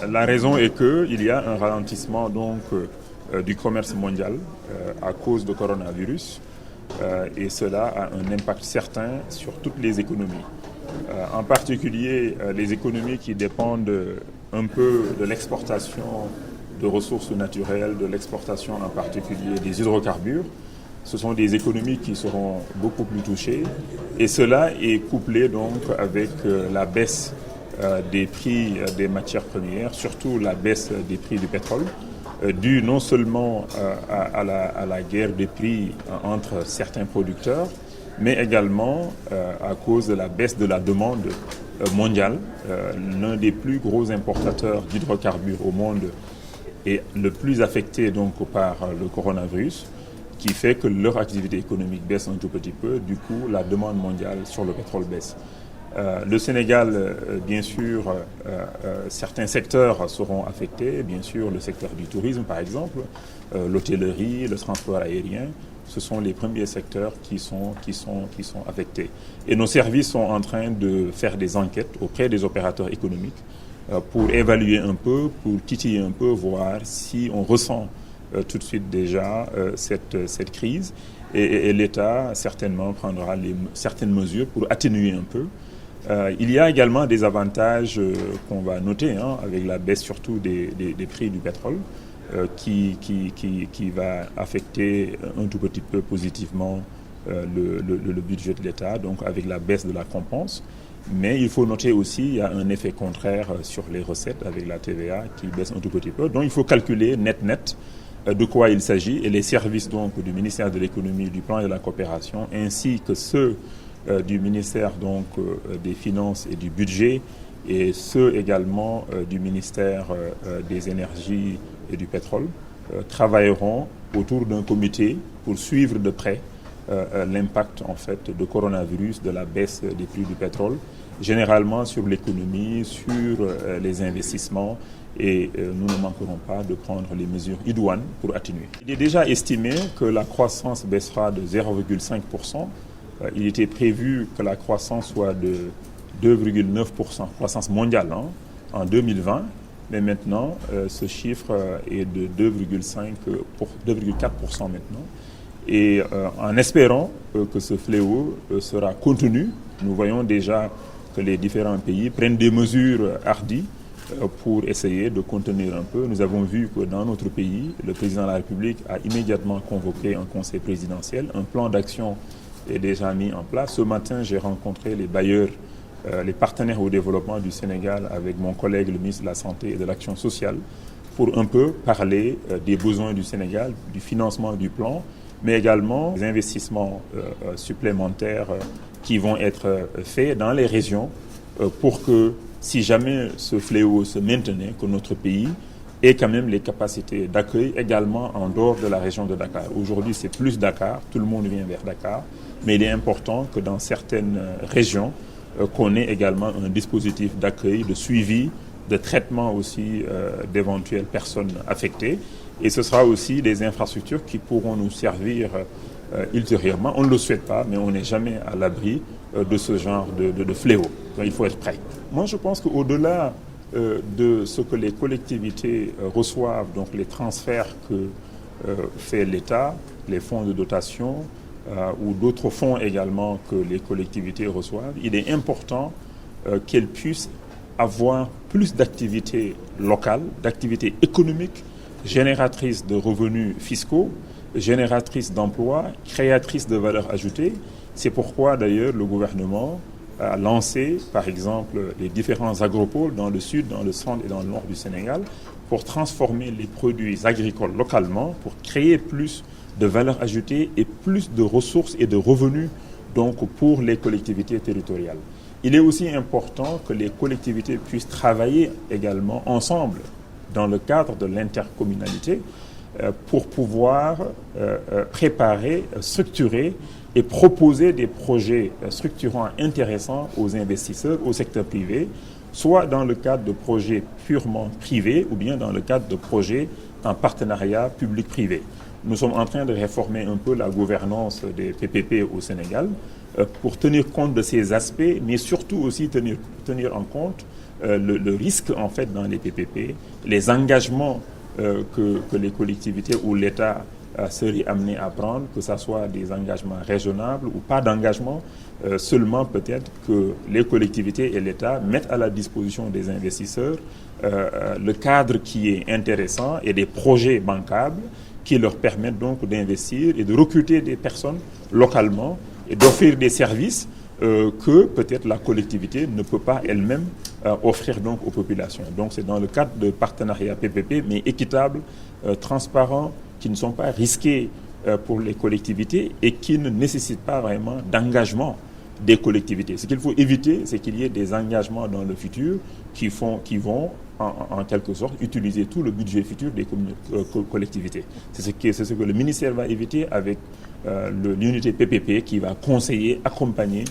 La raison est qu'il y a un ralentissement du commerce mondial à cause du coronavirus et cela a un impact certain sur toutes les économies. En particulier les économies qui dépendent un peu de l'exportation de ressources naturelles, de l'exportation en particulier des hydrocarbures. Ce sont des économies qui seront beaucoup plus touchées et cela est couplé donc avec la baisse des prix des matières premières, surtout la baisse des prix du pétrole, due non seulement à la guerre des prix entre certains producteurs, mais également à cause de la baisse de la demande mondiale. L'un des plus gros importateurs d'hydrocarbures au monde est le plus affecté donc par le coronavirus, qui fait que leur activité économique baisse un tout petit peu. Du coup, la demande mondiale sur le pétrole baisse. Le Sénégal, bien sûr, certains secteurs seront affectés. Bien sûr, le secteur du tourisme, par exemple, l'hôtellerie, le transport aérien. Ce sont les premiers secteurs qui sont affectés. Et nos services sont en train de faire des enquêtes auprès des opérateurs économiques pour évaluer un peu, pour titiller un peu, voir si on ressent tout de suite déjà cette crise. Et l'État certainement prendra certaines mesures pour atténuer un peu. Il y a également des avantages qu'on va noter avec la baisse surtout des prix du pétrole qui va affecter un tout petit peu positivement le budget de l'État, donc avec la baisse de la compense. Mais il faut noter aussi qu'il y a un effet contraire sur les recettes avec la TVA qui baisse un tout petit peu. Donc il faut calculer net de quoi il s'agit et les services donc du ministère de l'économie, du plan et de la coopération ainsi que ceux du ministère donc des Finances et du Budget et ceux également du ministère des Énergies et du Pétrole travailleront autour d'un comité pour suivre de près l'impact en fait de coronavirus, de la baisse des prix du pétrole, généralement sur l'économie, sur les investissements et nous ne manquerons pas de prendre les mesures idoines pour atténuer. Il est déjà estimé que la croissance baissera de 0,5%. Il était prévu que la croissance soit de 2,9%, croissance mondiale en 2020, mais maintenant ce chiffre est de 2,4% maintenant. Et en espérant que ce fléau sera contenu, nous voyons déjà que les différents pays prennent des mesures hardies pour essayer de contenir un peu. Nous avons vu que dans notre pays, le président de la République a immédiatement convoqué un conseil présidentiel, un plan d'action est déjà mis en place. Ce matin, j'ai rencontré les bailleurs, les partenaires au développement du Sénégal avec mon collègue, le ministre de la Santé et de l'Action sociale, pour un peu parler des besoins du Sénégal, du financement du plan, mais également des investissements supplémentaires qui vont être faits dans les régions pour que, si jamais ce fléau se maintenait, que notre pays ait quand même les capacités d'accueil également en dehors de la région de Dakar. Aujourd'hui, c'est plus Dakar, tout le monde vient vers Dakar, mais il est important que dans certaines régions, qu'on ait également un dispositif d'accueil, de suivi, de traitement aussi d'éventuelles personnes affectées. Et ce sera aussi des infrastructures qui pourront nous servir ultérieurement. On ne le souhaite pas, mais on n'est jamais à l'abri de ce genre de fléau. Donc il faut être prêt. Moi, je pense qu'au-delà de ce que les collectivités reçoivent, donc les transferts que fait l'État, les fonds de dotation ou d'autres fonds également que les collectivités reçoivent, il est important qu'elles puissent avoir plus d'activités locales, d'activités économiques, génératrices de revenus fiscaux, génératrices d'emplois, créatrices de valeur ajoutée. C'est pourquoi d'ailleurs le gouvernement a lancé par exemple les différents agropoles dans le sud, dans le centre et dans le nord du Sénégal pour transformer les produits agricoles localement, pour créer plus de valeur ajoutée et plus de ressources et de revenus donc pour les collectivités territoriales. Il est aussi important que les collectivités puissent travailler également ensemble dans le cadre de l'intercommunalité pour pouvoir préparer, structurer et proposer des projets structurants intéressants aux investisseurs, au secteur privé, soit dans le cadre de projets purement privés ou bien dans le cadre de projets en partenariat public-privé. nous sommes en train de réformer un peu la gouvernance des PPP au Sénégal pour tenir compte de ces aspects, mais surtout aussi tenir en compte le risque en fait dans les PPP, les engagements que les collectivités ou l'État seraient amenés à prendre, que ce soit des engagements raisonnables ou pas d'engagement, seulement peut-être que les collectivités et l'État mettent à la disposition des investisseurs le cadre qui est intéressant et des projets bancables qui leur permettent donc d'investir et de recruter des personnes localement et d'offrir des services que peut-être la collectivité ne peut pas elle-même offrir donc aux populations. Donc c'est dans le cadre de partenariats PPP, mais équitables, transparents, qui ne sont pas risqués pour les collectivités et qui ne nécessitent pas vraiment d'engagement des collectivités. Ce qu'il faut éviter, c'est qu'il y ait des engagements dans le futur qui vont en quelque sorte utiliser tout le budget futur des collectivités. C'est ce que le ministère va éviter avec l'unité PPP qui va conseiller, accompagner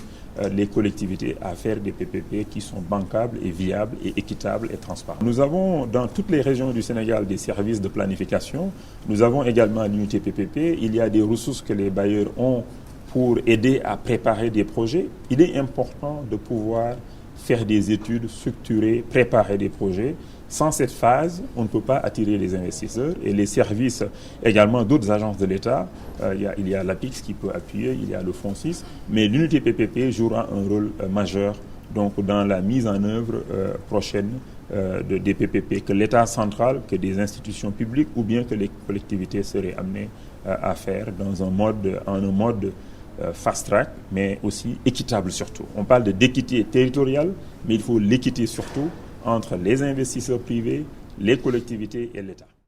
les collectivités à faire des PPP qui sont bancables et viables et équitables et transparents. Nous avons dans toutes les régions du Sénégal des services de planification. Nous avons également l'unité PPP. Il y a des ressources que les bailleurs ont pour aider à préparer des projets. Il est important de pouvoir faire des études structurées, préparer des projets. Sans cette phase, on ne peut pas attirer les investisseurs et les services également d'autres agences de l'État. Il y a l'APIX qui peut appuyer, il y a le FONSIS, mais l'unité PPP jouera un rôle majeur donc, dans la mise en œuvre prochaine des PPP, que l'État central, que des institutions publiques ou bien que les collectivités seraient amenées à faire en un mode fast-track, mais aussi équitable surtout. On parle d'équité territoriale, mais il faut l'équité surtout entre les investisseurs privés, les collectivités et l'État.